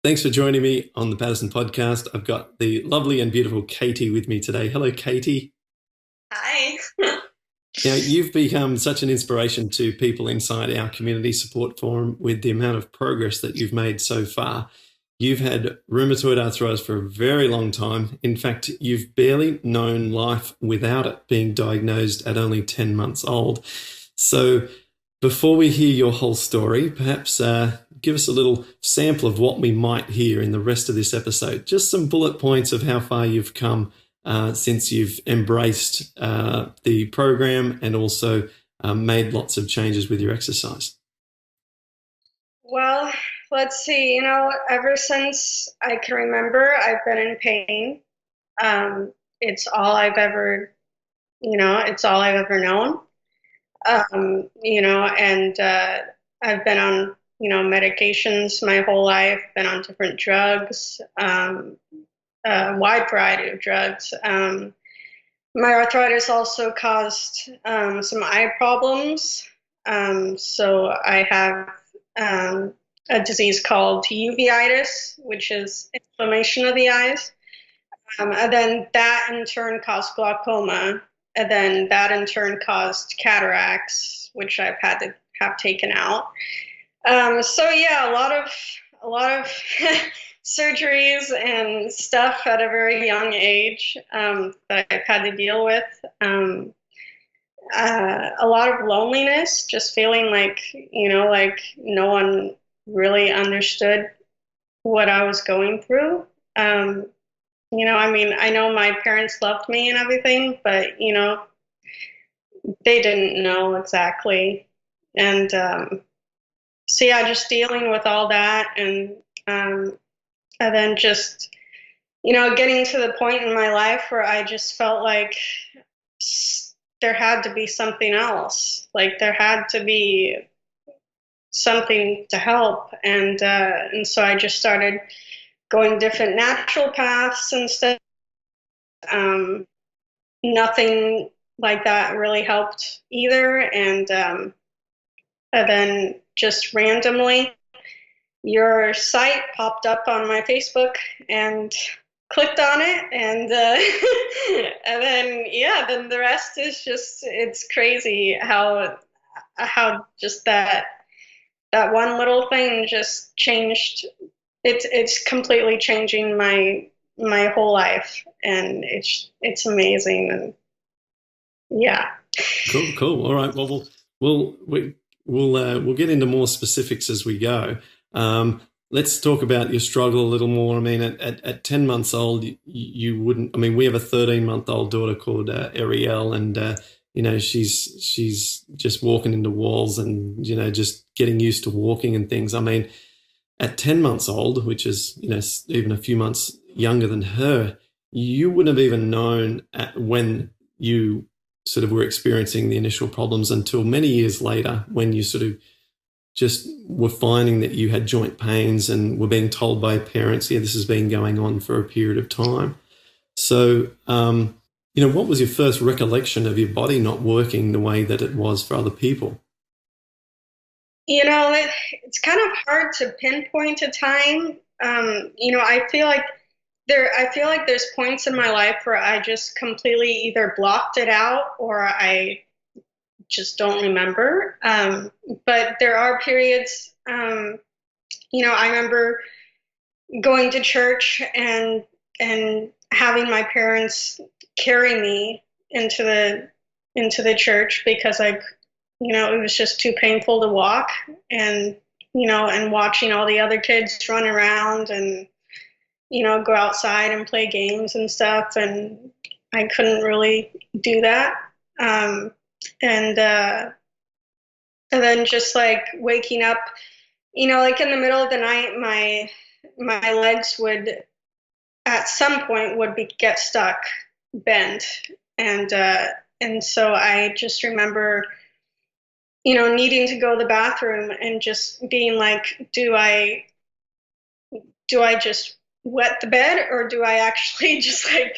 Thanks for joining me on the Paddison podcast. I've got the lovely and beautiful Katy with me today. Hello, Katy. Hi. Now, you've become such an inspiration to people inside our community support forum with the amount of progress that you've made so far. You've had rheumatoid arthritis for a very long time. In fact, you've barely known life without it, being diagnosed at only 10 months old. So, before we hear your whole story, perhaps give us a little sample of what we might hear in the rest of this episode. Just some bullet points of how far you've come since you've embraced the program and also made lots of changes with your exercise. Well, let's see. Ever since I can remember, I've been in pain. It's all I've ever, it's all I've ever known. And I've been on, medications my whole life, been on different drugs, a wide variety of drugs. My arthritis also caused some eye problems. So I have a disease called uveitis, which is inflammation of the eyes. And then that in turn caused glaucoma. And then that in turn caused cataracts, which I've had to have taken out. So yeah, a lot of surgeries and stuff at a very young age that I've had to deal with. A lot of loneliness, just feeling like, like no one really understood what I was going through. I know my parents loved me and everything, but, they didn't know exactly. And so, yeah, just dealing with all that and then just, getting to the point in my life where I just felt like there had to be something else. Like there had to be something to help, and so I just started going different natural paths and stuff. Um, Nothing like that really helped either, and then just randomly, your site popped up on my Facebook, and clicked on it, and and then yeah, then the rest is just it's crazy how just that one little thing just changed. It's completely changing my whole life, and it's amazing, and yeah. Cool, cool. All right. Well, we'll get into more specifics as we go. Let's talk about your struggle a little more. I mean, at 10 months old, you wouldn't. I mean, we have a 13-month-old daughter called Ariel, and she's just walking into walls and just getting used to walking and things. I mean, at 10 months old, which is even a few months younger than her, you wouldn't have even known when you sort of were experiencing the initial problems until many years later, when you sort of just were finding that you had joint pains and were being told by parents, yeah, this has been going on for a period of time. So, what was your first recollection of your body not working the way that it was for other people? It's kind of hard to pinpoint a time. I feel like there's points in my life where I just completely either blocked it out or I just don't remember. But there are periods, I remember going to church and having my parents carry me into the church because it was just too painful to walk, and and watching all the other kids run around and go outside and play games and stuff, and I couldn't really do that. Um, and and then just like waking up, like in the middle of the night, my legs would at some point get stuck, bent, and so I just remember, needing to go to the bathroom and just being like, do I just wet the bed, or do I actually just like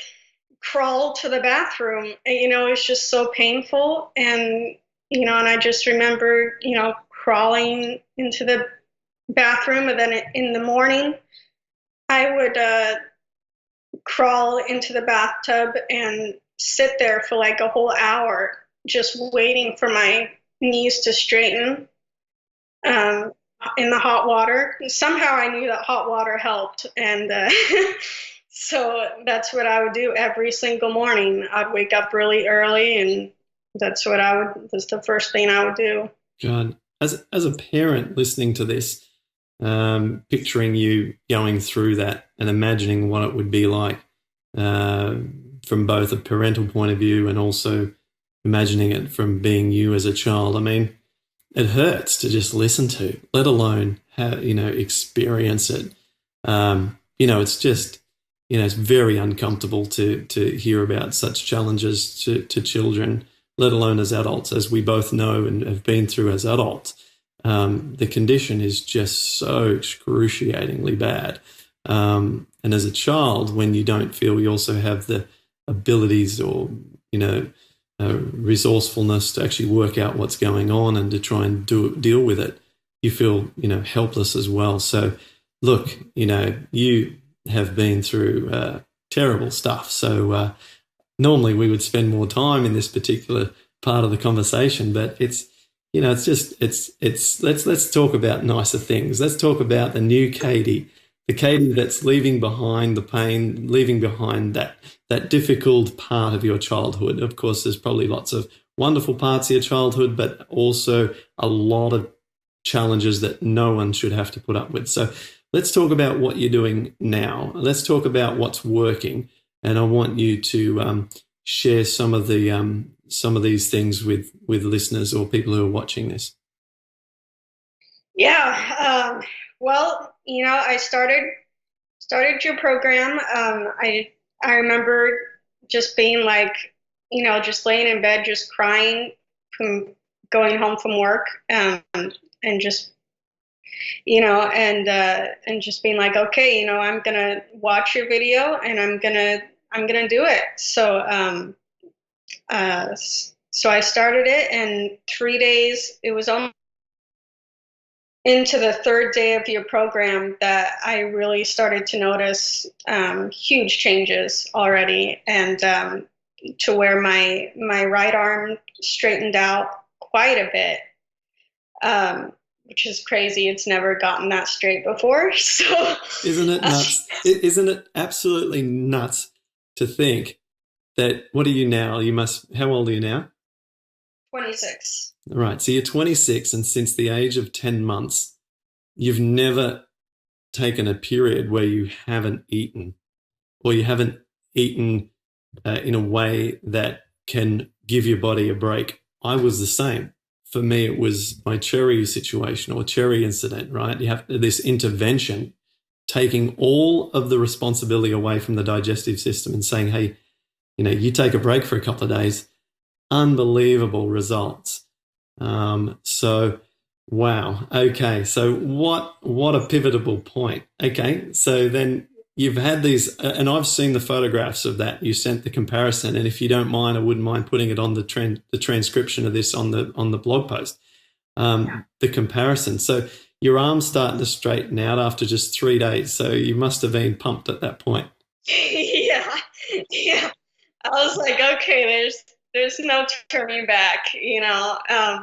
crawl to the bathroom? It's just so painful. And I just remember, crawling into the bathroom, and then in the morning, I would crawl into the bathtub and sit there for like a whole hour just waiting for my knees to straighten um, in the hot water. Somehow I knew that hot water helped. And so that's what I would do every single morning. I'd wake up really early, and that's the first thing I would do. God, as a parent listening to this, picturing you going through that and imagining what it would be like from both a parental point of view and also imagining it from being you as a child. I mean, it hurts to just listen to, let alone experience it. It's just, it's very uncomfortable to hear about such challenges to children, let alone as adults, as we both know and have been through as adults. The condition is just so excruciatingly bad. And as a child, when you don't feel you also have the abilities or, resourcefulness to actually work out what's going on and to try and deal with it, you feel, helpless as well. So look, you have been through terrible stuff. So normally we would spend more time in this particular part of the conversation, but let's talk about nicer things. Let's talk about the new Katy, the Katy that's leaving behind the pain, leaving behind that difficult part of your childhood. Of course, there's probably lots of wonderful parts of your childhood, but also a lot of challenges that no one should have to put up with. So let's talk about what you're doing now. Let's talk about what's working. And I want you to share some of these things with listeners or people who are watching this. Yeah. Well, I started your program. I remember just being like, just laying in bed, just crying from going home from work, and just, and just being like, okay, I'm gonna watch your video and I'm gonna do it. So, so I started it, and 3 days. It was almost into the third day of your program that I really started to notice huge changes already, and to where my right arm straightened out quite a bit, which is crazy. It's never gotten that straight before. So isn't it nuts? Isn't it absolutely nuts to think that, what are you now? How old are you now? 26. All right. So you're 26, and since the age of 10 months, you've never taken a period where you haven't eaten, or you haven't eaten in a way that can give your body a break. I was the same. For me, it was my cherry situation or cherry incident, right? You have this intervention, taking all of the responsibility away from the digestive system and saying, hey, you take a break for a couple of days. Unbelievable results. So, wow. Okay. So what a pivotal point. Okay. So then you've had these, and I've seen the photographs of that. You sent the comparison, and if you don't mind, I wouldn't mind putting it on the transcription of this on the blog post. The comparison. So your arm's starting to straighten out after just 3 days. So you must have been pumped at that point. Yeah. I was like, okay, there's no turning back, and I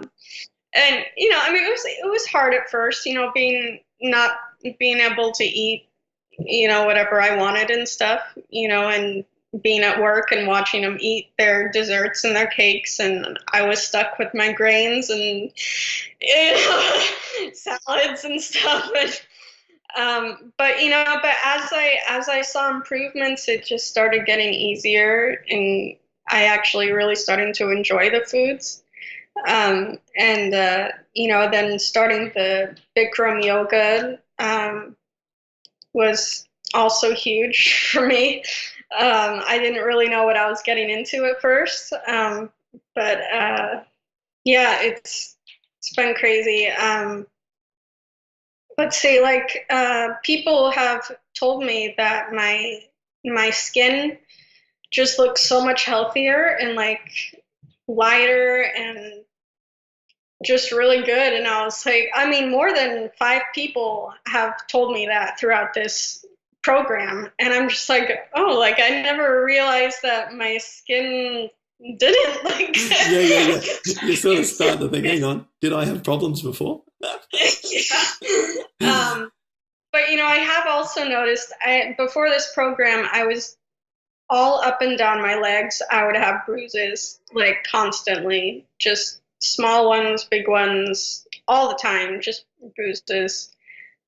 mean, it was hard at first, not being able to eat, whatever I wanted and stuff, and being at work and watching them eat their desserts and their cakes, and I was stuck with my grains and salads and stuff. But as I saw improvements, it just started getting easier, and I actually really started to enjoy the foods. And then starting the Bikram yoga was also huge for me. I didn't really know what I was getting into at first, but yeah, it's been crazy. Let's see, like people have told me that my skin just looks so much healthier and like lighter and just really good. And I was like, I mean, more than 5 people have told me that throughout this program. And I'm just like, oh, like I never realized that my skin didn't like Yeah. You sort of start to think, hang on, did I have problems before? yeah. But I have also noticed before this program, I was all up and down my legs. I would have bruises like constantly, just small ones, big ones, all the time, just bruises.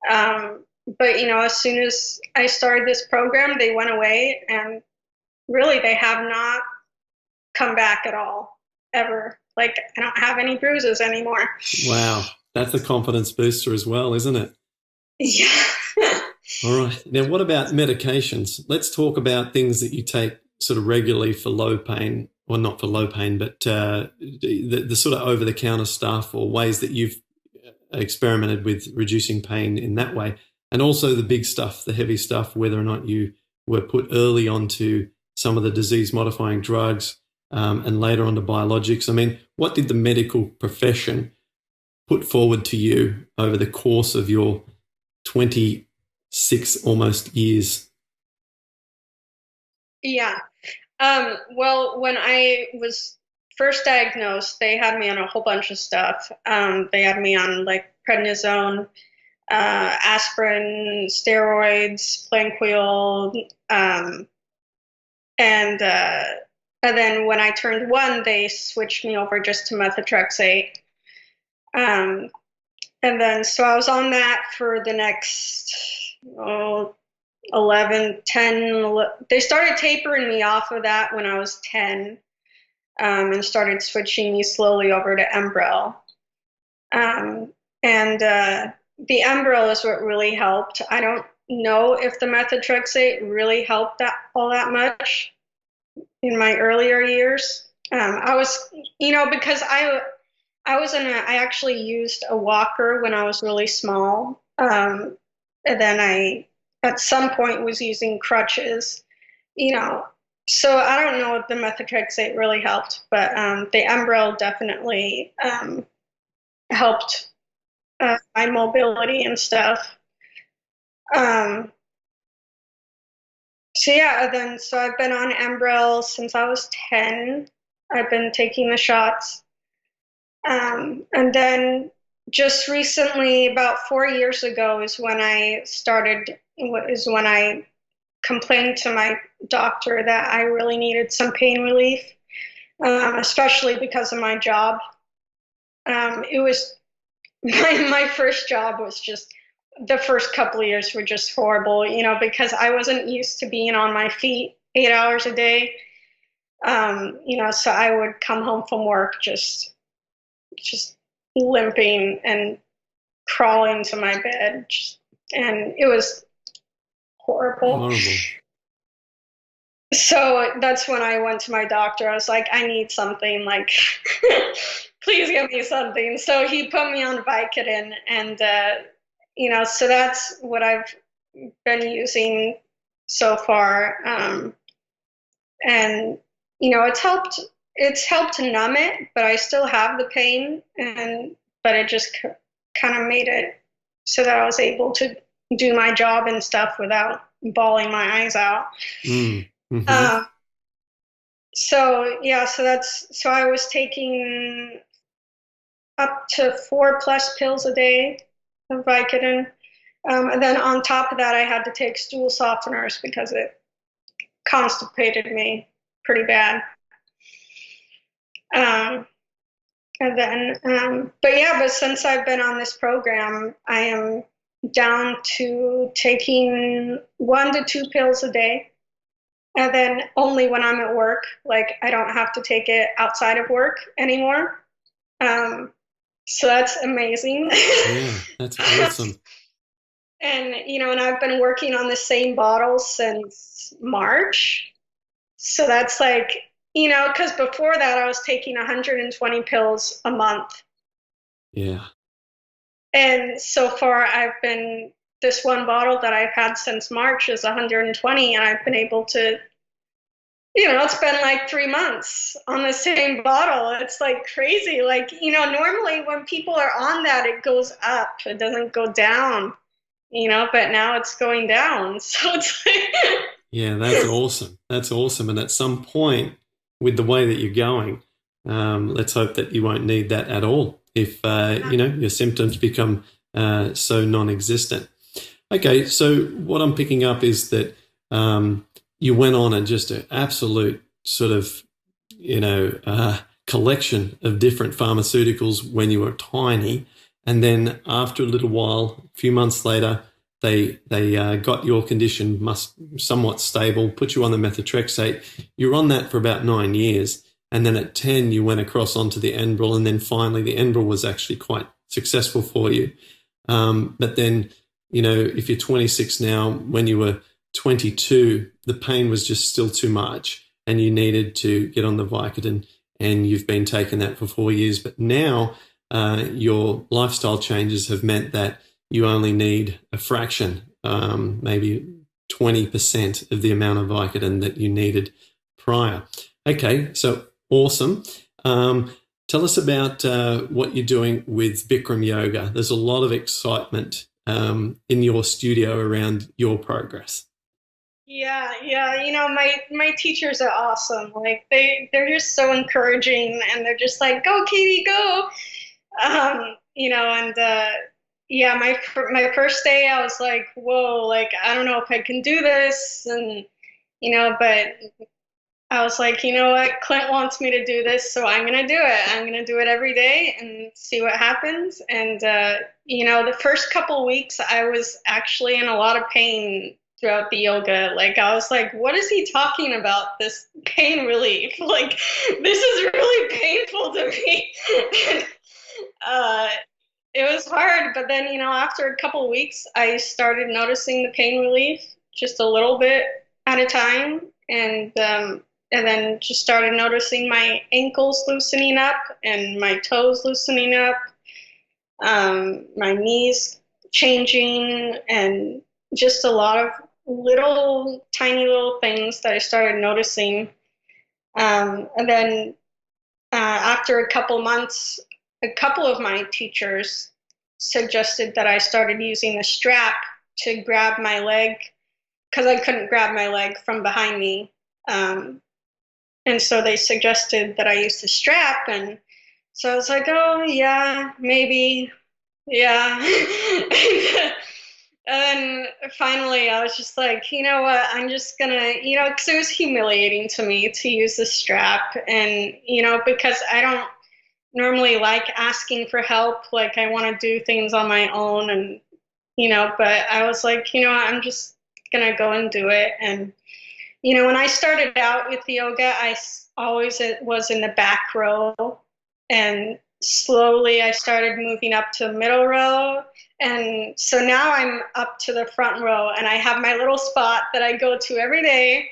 But as soon as I started this program, they went away, and really they have not come back at all, ever. Like I don't have any bruises anymore. Wow. That's a confidence booster as well, isn't it? Yeah. All right. Now, what about medications? Let's talk about things that you take sort of regularly for low pain, well, not for low pain, but the sort of over-the-counter stuff, or ways that you've experimented with reducing pain in that way. And also the big stuff, the heavy stuff, whether or not you were put early onto some of the disease-modifying drugs and later onto biologics. I mean, what did the medical profession put forward to you over the course of your 26 almost years? Yeah. Well, when I was first diagnosed, they had me on a whole bunch of stuff. They had me on like prednisone, aspirin, steroids, Planquil, and then when I turned 1, they switched me over just to methotrexate. And then so I was on that for the next 11, 10. They started tapering me off of that when I was 10, and started switching me slowly over to Enbrel. And the Enbrel is what really helped. I don't know if the methotrexate really helped all that much in my earlier years. I was, because I actually used a walker when I was really small. And then I, at some point, was using crutches, So I don't know if the methotrexate really helped, but the Enbrel definitely helped my mobility and stuff. So I've been on Enbrel since I was 10. I've been taking the shots. And then just recently, about 4 years ago, is when I complained to my doctor that I really needed some pain relief, especially because of my job. It was my first job was just, the first couple of years were just horrible, because I wasn't used to being on my feet 8 hours a day. So I would come home from work just limping and crawling to my bed, and it was horrible. So that's when I went to my doctor. I was like, I need something, like, please give me something. So he put me on Vicodin, and, so that's what I've been using so far. And, it's helped to numb it, but I still have the pain, but it just kind of made it so that I was able to do my job and stuff without bawling my eyes out. Mm-hmm. So I was taking up to 4+ pills a day of Vicodin. And then on top of that, I had to take stool softeners because it constipated me pretty bad. But since I've been on this program, I am down to taking 1 to 2 pills a day. And then only when I'm at work, like I don't have to take it outside of work anymore. So that's amazing. Yeah, that's awesome. And I've been working on the same bottle since March. So that's like, because before that I was taking 120 pills a month. Yeah. And so far this one bottle that I've had since March is 120, and I've been able to, it's been like 3 months on the same bottle. It's like crazy. Like, normally when people are on that, it goes up, it doesn't go down. but now it's going down. So it's like, Yeah, that's awesome. That's awesome. And at some point, with the way that you're going, let's hope that you won't need that at all if, your symptoms become so non-existent. Okay, so what I'm picking up is that you went on and just an absolute sort of, collection of different pharmaceuticals when you were tiny. And then after a little while, a few months later, they got your condition somewhat stable, put you on the methotrexate. You were on that for about 9 years. And then at 10, you went across onto the Enbrel. And then finally, the Enbrel was actually quite successful for you. But then, if you're 26 now, when you were 22, the pain was just still too much and you needed to get on the Vicodin, and you've been taking that for 4 years. But now your lifestyle changes have meant that you only need a fraction, maybe 20% of the amount of Vicodin that you needed prior. Okay, so awesome. Tell us about what you're doing with Bikram Yoga. There's a lot of excitement in your studio around your progress. yeah, my teachers are awesome. Like they're just so encouraging, and they're just like, "Go, Katy, go!" And yeah, my first day, I was like, "Whoa!" Like I don't know if I can do this, and but I was like, you know what? Clint wants me to do this, so I'm going to do it. I'm going to do it every day and see what happens. And, the first couple weeks, I was actually in a lot of pain throughout the yoga. Like, I was like, what is he talking about? This pain relief? Like, this is really painful to me. And, it was hard. But then, after a couple weeks, I started noticing the pain relief just a little bit at a time. And then just started noticing my ankles loosening up and my toes loosening up, my knees changing, and just a lot of tiny little things that I started noticing. And then after a couple months, a couple of my teachers suggested that I started using the strap to grab my leg because I couldn't grab my leg from behind me. And so they suggested that I use the strap. And so I was like, oh, yeah, maybe. Yeah. And then finally, I was just like, you know what? I'm just going to, because it was humiliating to me to use the strap. And, because I don't normally like asking for help. Like, I want to do things on my own. And, but I was like, I'm just going to go and do it. And, when I started out with yoga, I always was in the back row, and slowly I started moving up to the middle row. And so now I'm up to the front row, and I have my little spot that I go to every day.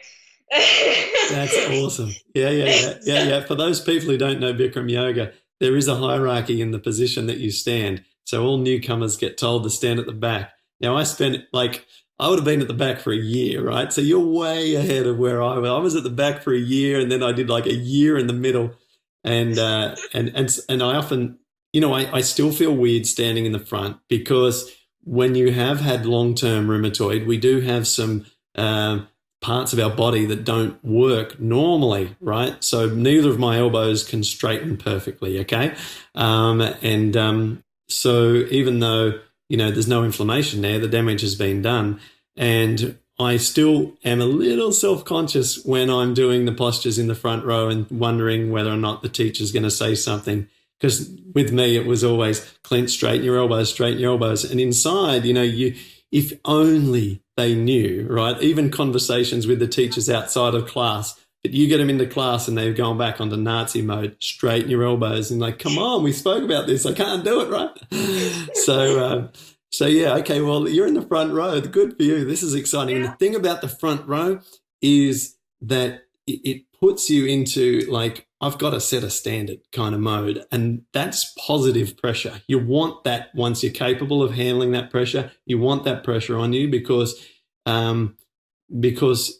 That's awesome. Yeah. For those people who don't know Bikram Yoga, there is a hierarchy in the position that you stand. So all newcomers get told to stand at the back. Now I would have been at the back for a year, right? So you're way ahead of where I was. I was at the back for a year, and then I did like a year in the middle. And I often, I still feel weird standing in the front, because when you have had long-term rheumatoid, we do have some parts of our body that don't work normally, right? So neither of my elbows can straighten perfectly, okay? So even though there's no inflammation there, the damage has been done. And I still am a little self-conscious when I'm doing the postures in the front row and wondering whether or not the teacher's going to say something. Because with me, it was always, Clint, straighten your elbows, straighten your elbows. And inside, if only they knew, right? Even conversations with the teachers outside of class, but you get them into class and they've gone back onto Nazi mode, straighten your elbows, and like, come on, we spoke about this. I can't do it, right? So yeah, okay, well, you're in the front row. Good for you. This is exciting. And the thing about the front row is that it puts you into like, I've got to set a standard kind of mode. And that's positive pressure. You want that once you're capable of handling that pressure. You want that pressure on you because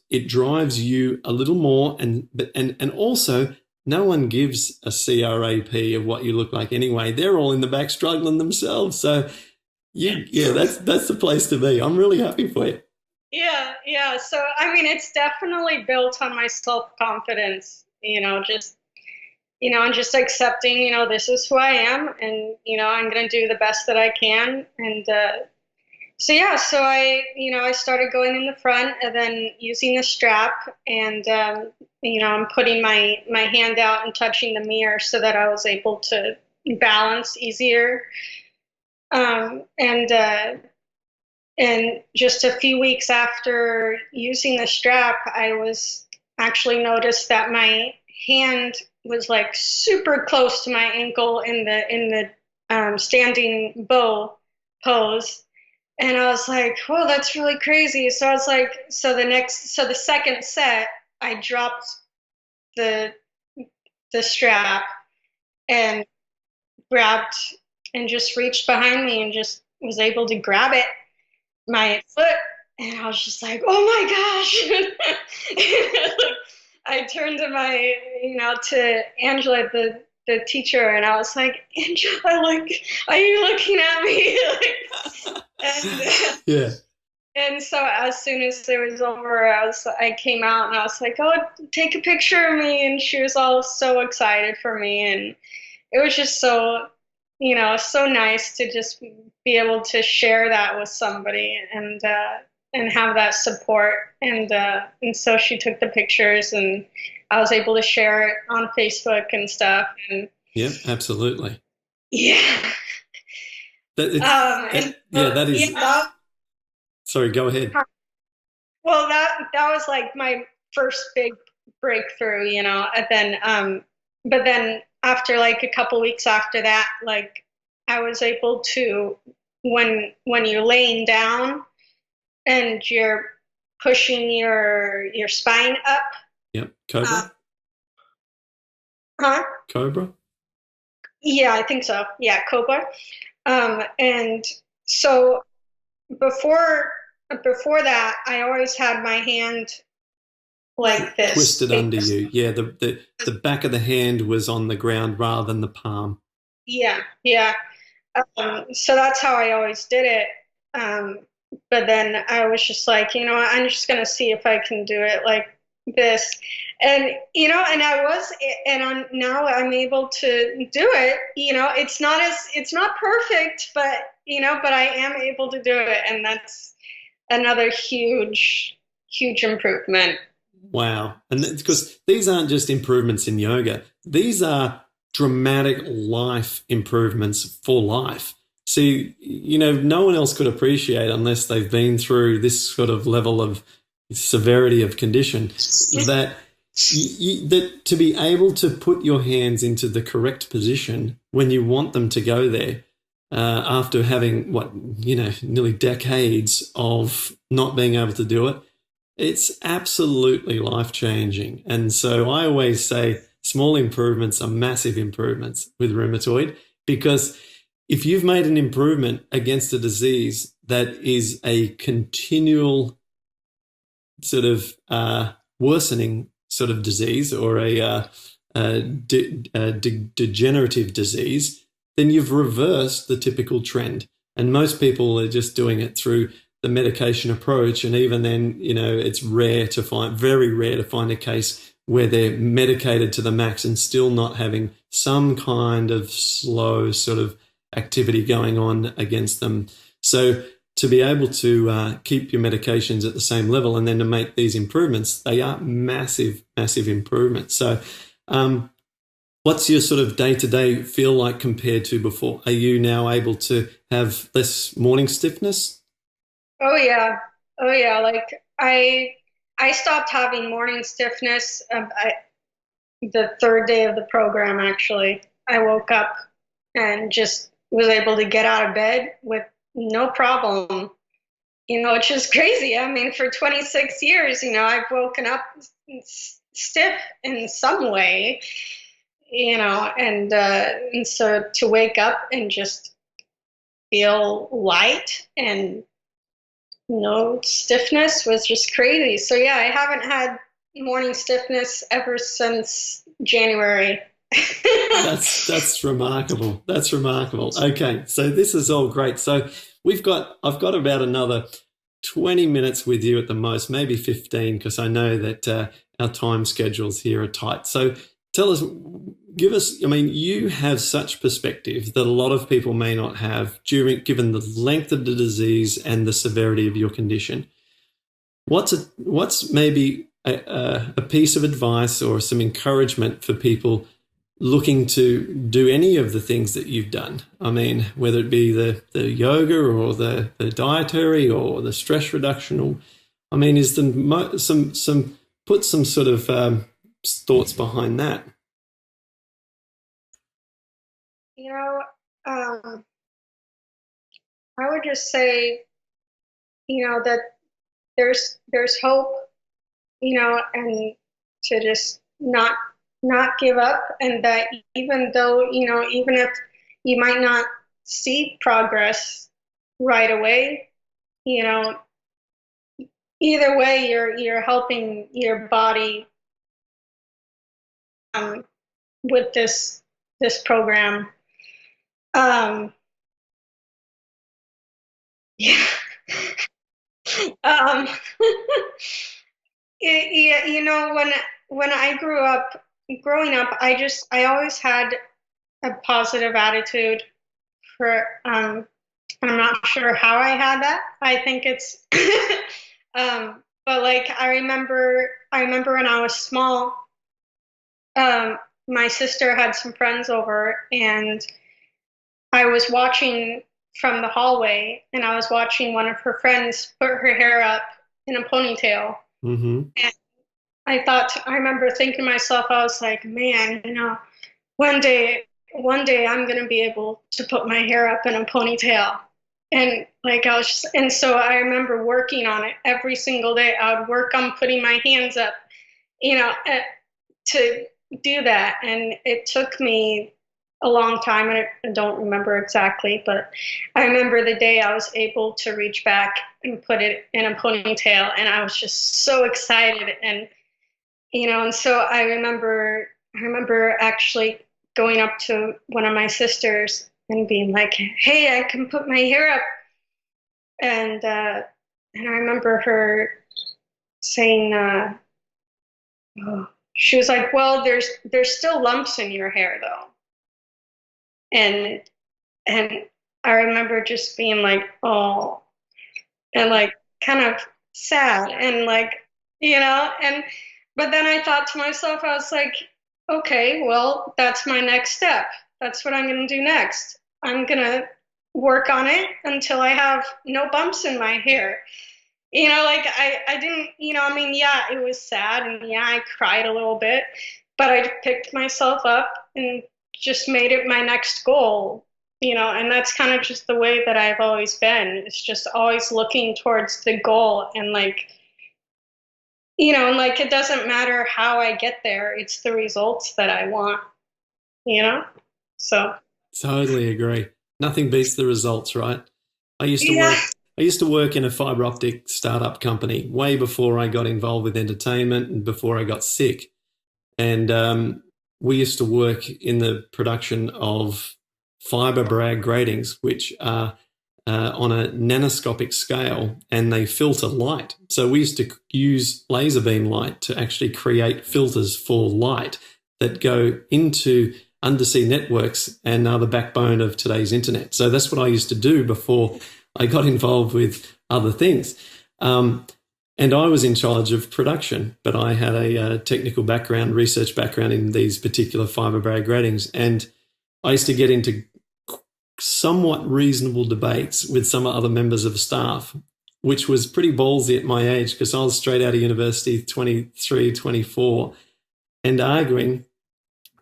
it drives you a little more. And also, no one gives a CRAP of what you look like anyway. They're all in the back struggling themselves. So Yeah, that's the place to be. I'm really happy for you. Yeah, yeah. So, I mean, it's definitely built on my self-confidence, and just accepting, this is who I am, and, I'm going to do the best that I can. And so, yeah, so I started going in the front and then using the strap, and, I'm putting my hand out and touching the mirror so that I was able to balance easier. And just a few weeks after using the strap, I was actually noticed that my hand was like super close to my ankle in the standing bow pose. And I was like, "Whoa, that's really crazy." So I was like, so the second set, I dropped the the strap and grabbed and just reached behind me and just was able to grab it my foot, and I was just like, "Oh my gosh!" I turned to to Angela, the teacher, and I was like, "Angela, like, are you looking at me?" and Yeah. and so as soon as it was over, I came out and I was like, "Oh, take a picture of me," and she was all so excited for me, and it was just so nice to just be able to share that with somebody and have that support. And so she took the pictures, and I was able to share it on Facebook and stuff. And Yeah, absolutely. yeah, That is. yeah, Sorry, go ahead. well, that was like my first big breakthrough, and then but then after like a couple weeks after that, like I was able to, when you're laying down and you're pushing your spine up. Yep. Cobra. Huh? Cobra. Yeah, I think so. Yeah, Cobra. And so before before that, I always had my hand like this. Twisted under you. Yeah, the back of the hand was on the ground rather than the palm. Yeah, yeah. So that's how I always did it. But then I was just like, I'm just gonna see if I can do it like this, and and I was, and now I'm able to do it. It's not perfect, but I am able to do it, and that's another huge, huge improvement. Wow. And because these aren't just improvements in yoga, these are dramatic life improvements for life. See, no one else could appreciate unless they've been through this sort of level of severity of condition that that to be able to put your hands into the correct position when you want them to go there, after having nearly decades of not being able to do it, it's absolutely life-changing. And so I always say small improvements are massive improvements with rheumatoid, because if you've made an improvement against a disease that is a continual sort of worsening sort of disease, or a degenerative disease, then you've reversed the typical trend. And most people are just doing it through the medication approach. And even then, it's very rare to find a case where they're medicated to the max and still not having some kind of slow sort of activity going on against them. So to be able to keep your medications at the same level and then to make these improvements, they are massive, massive improvements. So what's your sort of day-to-day feel like compared to before? Are you now able to have less morning stiffness? Oh yeah, oh yeah. Like I stopped having morning stiffness. The third day of the program, actually, I woke up and just was able to get out of bed with no problem. Which is crazy. I mean, for 26 years, I've woken up stiff in some way, and so to wake up and just feel light and no stiffness was just crazy. So yeah, I haven't had morning stiffness ever since January. That's remarkable. That's remarkable. Okay, so this is all great. So I've got about another 20 minutes with you at the most, maybe 15, because I know that our time schedules here are tight. So tell us, give us, I mean, you have such perspective that a lot of people may not have given the length of the disease and the severity of your condition. What's maybe a piece of advice or some encouragement for people looking to do any of the things that you've done? I mean, whether it be the yoga or the dietary or the stress reduction, or, I mean, is there some sort of thoughts behind that? You know, I would just say, that there's hope, and to just not give up, and that even though, even if you might not see progress right away, either way you're helping your body with this program. Yeah. um when I growing up, I always had a positive attitude for I'm not sure how I had that. I think it's but like I remember when I was small, my sister had some friends over, and I was watching from the hallway, and I was watching one of her friends put her hair up in a ponytail. Mm-hmm. And I remember thinking to myself, I was like, man, one day I'm going to be able to put my hair up in a ponytail. And like, and so I remember working on it every single day. I would work on putting my hands up, to do that. And it took me a long time, and I don't remember exactly, but I remember the day I was able to reach back and put it in a ponytail, and I was just so excited. And and so I remember actually going up to one of my sisters and being like, "Hey, I can put my hair up," and I remember her saying, she was like, "Well, there's still lumps in your hair, though." And I remember just being like, oh, and like kind of sad, and like, and but then I thought to myself, I was like, okay, well, that's my next step. That's what I'm going to do next. I'm going to work on it until I have no bumps in my hair. Like I didn't, I mean, yeah, it was sad, and yeah, I cried a little bit, but I picked myself up and just made it my next goal, and that's kind of just the way that I've always been. It's just always looking towards the goal, and like, and like, it doesn't matter how I get there, it's the results that I want, so. Totally agree. Nothing beats the results, right? I used to work in a fiber optic startup company way before I got involved with entertainment and before I got sick. And we used to work in the production of fiber brag gratings, which are on a nanoscopic scale, and they filter light. So we used to use laser beam light to actually create filters for light that go into undersea networks and are the backbone of today's internet. So that's what I used to do before I got involved with other things. And I was in charge of production, but I had a technical background, research background in these particular fiber brag gratings. And I used to get into somewhat reasonable debates with some other members of staff, which was pretty ballsy at my age, because I was straight out of university, 23, 24, and arguing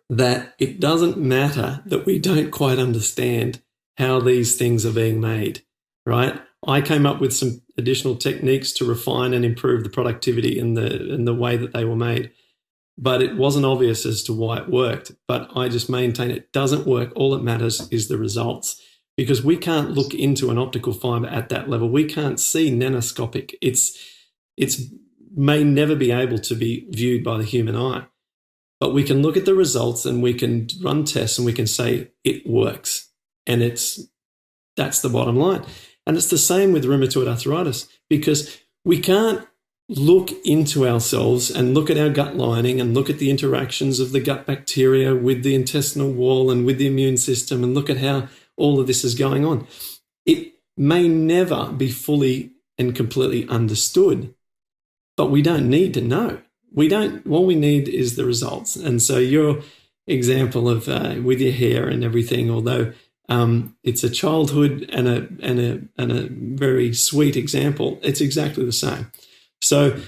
that it doesn't matter that we don't quite understand how these things are being made, right? I came up with some additional techniques to refine and improve the productivity in the way that they were made, but it wasn't obvious as to why it worked. But I just maintain it doesn't work. All that matters is the results, because we can't look into an optical fiber at that level. We can't see nanoscopic. It's may never be able to be viewed by the human eye, but we can look at the results and we can run tests and we can say it works, and that's the bottom line. And it's the same with rheumatoid arthritis, because we can't look into ourselves and look at our gut lining and look at the interactions of the gut bacteria with the intestinal wall and with the immune system and look at how all of this is going on. It may never be fully and completely understood, but we don't need to know. All we need is the results. And so your example of with your hair and everything, although it's a childhood and a very sweet example, it's exactly the same. So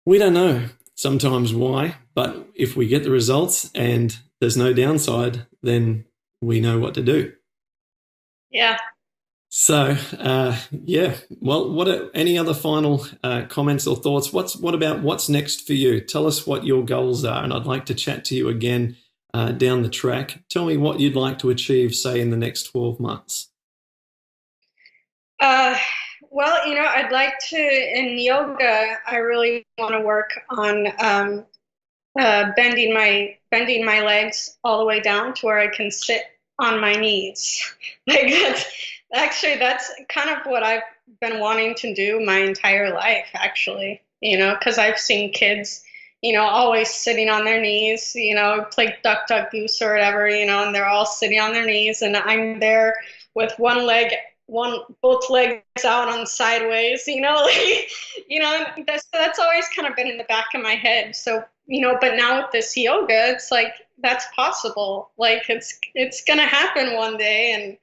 we don't know sometimes why, but if we get the results and there's no downside, then we know what to do. Yeah. So, well, any other final comments or thoughts? What about what's next for you? Tell us what your goals are, and I'd like to chat to you again down the track. Tell me what you'd like to achieve, say, in the next 12 months. Well, I'd like to, in yoga, I really want to work on bending my legs all the way down to where I can sit on my knees. That's kind of what I've been wanting to do my entire life, actually, because I've seen kids, always sitting on their knees, play duck, duck, goose or whatever, and they're all sitting on their knees, and I'm there with both legs out on sideways, that's always kind of been in the back of my head. So, but now with this yoga, it's like, that's possible. Like it's going to happen one day. And,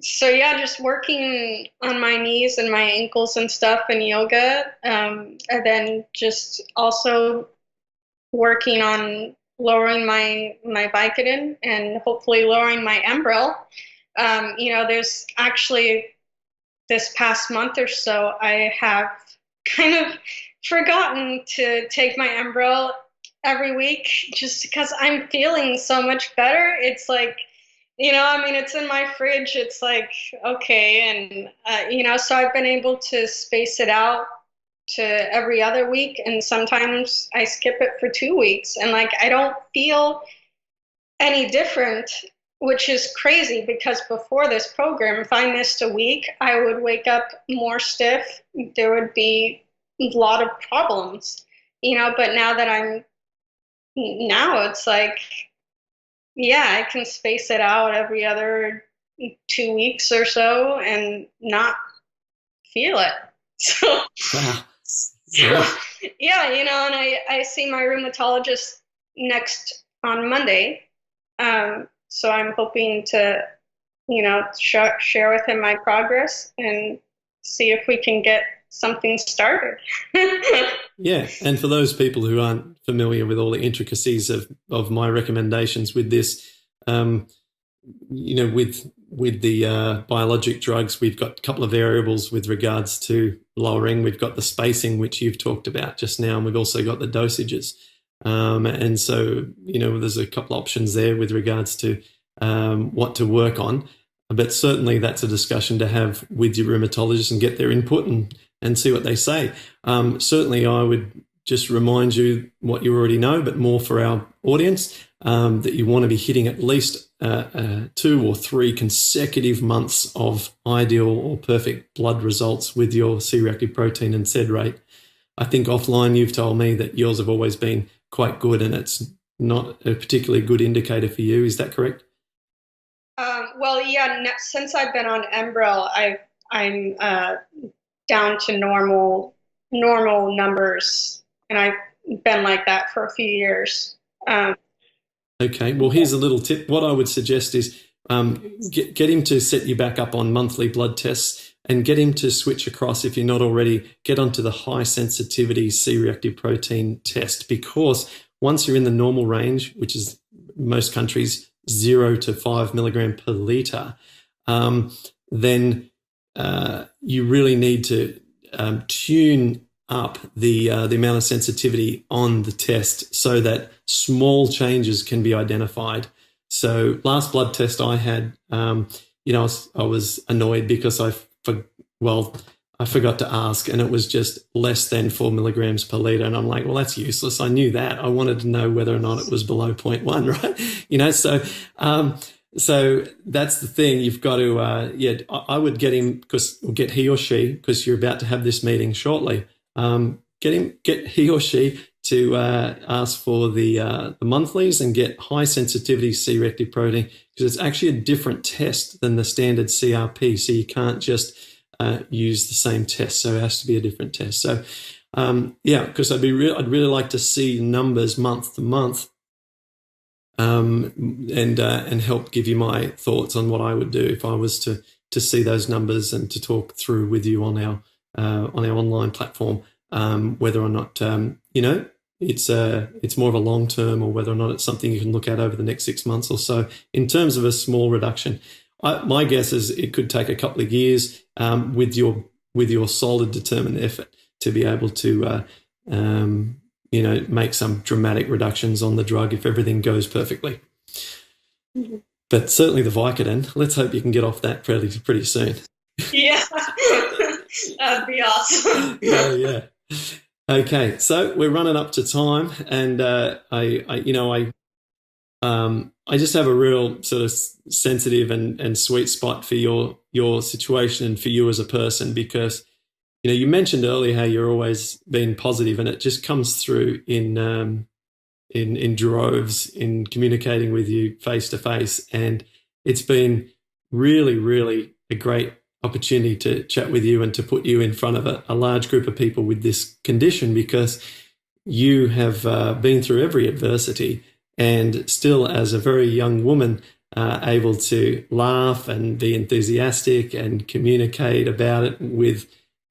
just working on my knees and my ankles and stuff in yoga. And then just also working on lowering my Vicodin and hopefully lowering my Enbrel. There's actually this past month or so, I have kind of forgotten to take my Enbrel every week just because I'm feeling so much better. It's like, it's in my fridge. It's like, okay. And, so I've been able to space it out to every other week. And sometimes I skip it for 2 weeks. And I don't feel any different, which is crazy because before this program, if I missed a week, I would wake up more stiff. There would be a lot of problems, but now it's like, yeah, I can space it out every other 2 weeks or so and not feel it. So, yeah, and I see my rheumatologist on Monday. So I'm hoping to, share with him my progress and see if we can get something started. Yeah, and for those people who aren't familiar with all the intricacies of my recommendations with this, with the biologic drugs, we've got a couple of variables with regards to lowering. We've got the spacing, which you've talked about just now, and we've also got the dosages. And so, there's a couple options there with regards to what to work on. But certainly that's a discussion to have with your rheumatologist and get their input and see what they say. Certainly I would just remind you what you already know, but more for our audience, that you want to be hitting at least 2 or 3 consecutive months of ideal or perfect blood results with your C-reactive protein and SED rate. I think offline you've told me that yours have always been quite good and it's not a particularly good indicator for you. Is that correct? Well, yeah, since I've been on Enbrel, I'm down to normal numbers, and I've been like that for a few years. Okay, well, here's a little tip. What I would suggest is get him to set you back up on monthly blood tests and get him to switch across, if you're not already, get onto the high sensitivity C-reactive protein test, because once you're in the normal range, which is most countries 0 to 5 milligram per litre, then you really need to tune up the amount of sensitivity on the test so that small changes can be identified. So last blood test I had, I was annoyed because I forgot to ask, and it was just less than 4 milligrams per litre. And I'm like, well, that's useless. I knew that. I wanted to know whether or not it was below 0.1, right? So So that's the thing. You've got to, I would get him get he or she, because you're about to have this meeting shortly. Get he or she to ask for the monthlies and get high sensitivity C-reactive protein, because it's actually a different test than the standard CRP. So you can't just use the same test. So it has to be a different test. So because I'd really like to see numbers month to month. And help give you my thoughts on what I would do if I was to see those numbers and to talk through with you on our online platform, whether or not it's more of a long term, or whether or not it's something you can look at over the next 6 months or so. In terms of a small reduction, my guess is it could take a couple of years with your solid, determined effort to be able to make some dramatic reductions on the drug if everything goes perfectly. Mm-hmm. But certainly the Vicodin, let's hope you can get off that pretty soon. Yeah, that'd be awesome. Yeah. Okay, so we're running up to time, and I just have a real sort of sensitive and sweet spot for your situation and for you as a person, because you mentioned earlier how you're always been positive, and it just comes through in droves in communicating with you face to face. And it's been really, really a great opportunity to chat with you and to put you in front of a large group of people with this condition, because you have been through every adversity, and still, as a very young woman, able to laugh and be enthusiastic and communicate about it with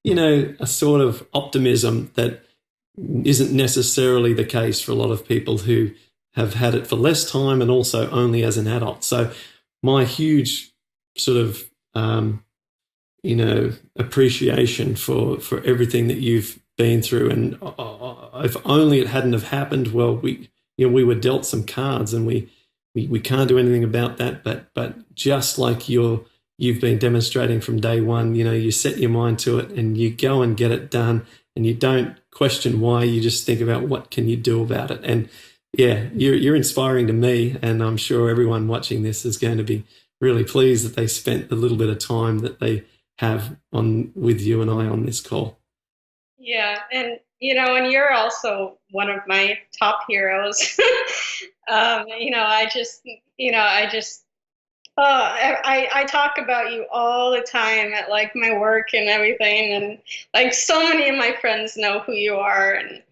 a sort of optimism that isn't necessarily the case for a lot of people who have had it for less time and also only as an adult. So my huge sort of, appreciation for everything that you've been through. And if only it hadn't have happened, well, we were dealt some cards, and we can't do anything about that. But just like you've been demonstrating from day one, you set your mind to it and you go and get it done, and you don't question why, you just think about what can you do about it. And yeah, you're inspiring to me, and I'm sure everyone watching this is going to be really pleased that they spent the little bit of time that they have on with you and I on this call. Yeah, and and you're also one of my top heroes. I talk about you all the time at like my work and everything, and like so many of my friends know who you are, and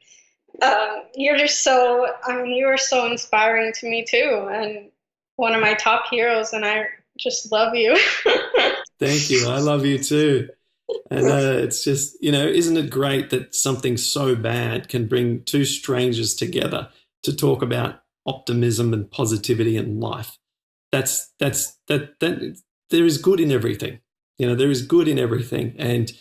you're just you are so inspiring to me too, and one of my top heroes, and I just love you. Thank you. I love you too. And it's just, isn't it great that something so bad can bring two strangers together to talk about optimism and positivity in life? That there is good in everything. There is good in everything. And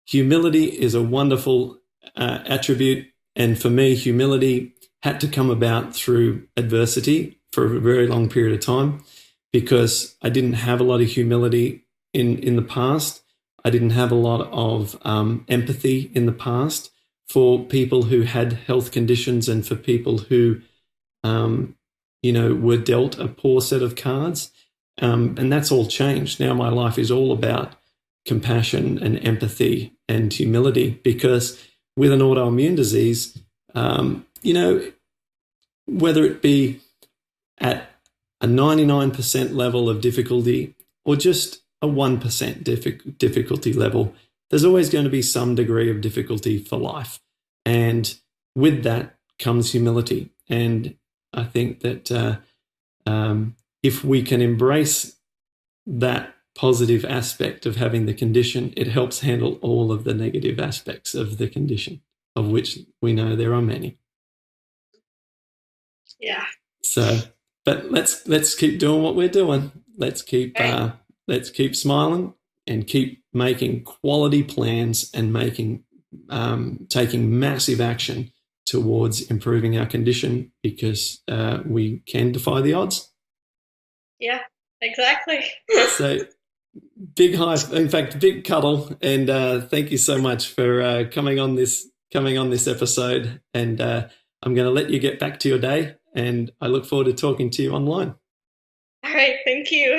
humility is a wonderful attribute. And for me, humility had to come about through adversity for a very long period of time, because I didn't have a lot of humility in the past. I didn't have a lot of empathy in the past for people who had health conditions, and for people who, were dealt a poor set of cards. And that's all changed. Now my life is all about compassion and empathy and humility, because with an autoimmune disease, whether it be at a 99% level of difficulty or just a 1% difficulty level, there's always going to be some degree of difficulty for life. And with that comes humility. And I think that if we can embrace that positive aspect of having the condition, it helps handle all of the negative aspects of the condition, of which we know there are many. Yeah. So, but let's keep doing what we're doing. Let's keep smiling and keep making quality plans and taking massive action towards improving our condition, because we can defy the odds. Yeah, exactly. So big high, in fact, big cuddle, and thank you so much for coming on this episode. And I'm going to let you get back to your day, and I look forward to talking to you online. All right, thank you.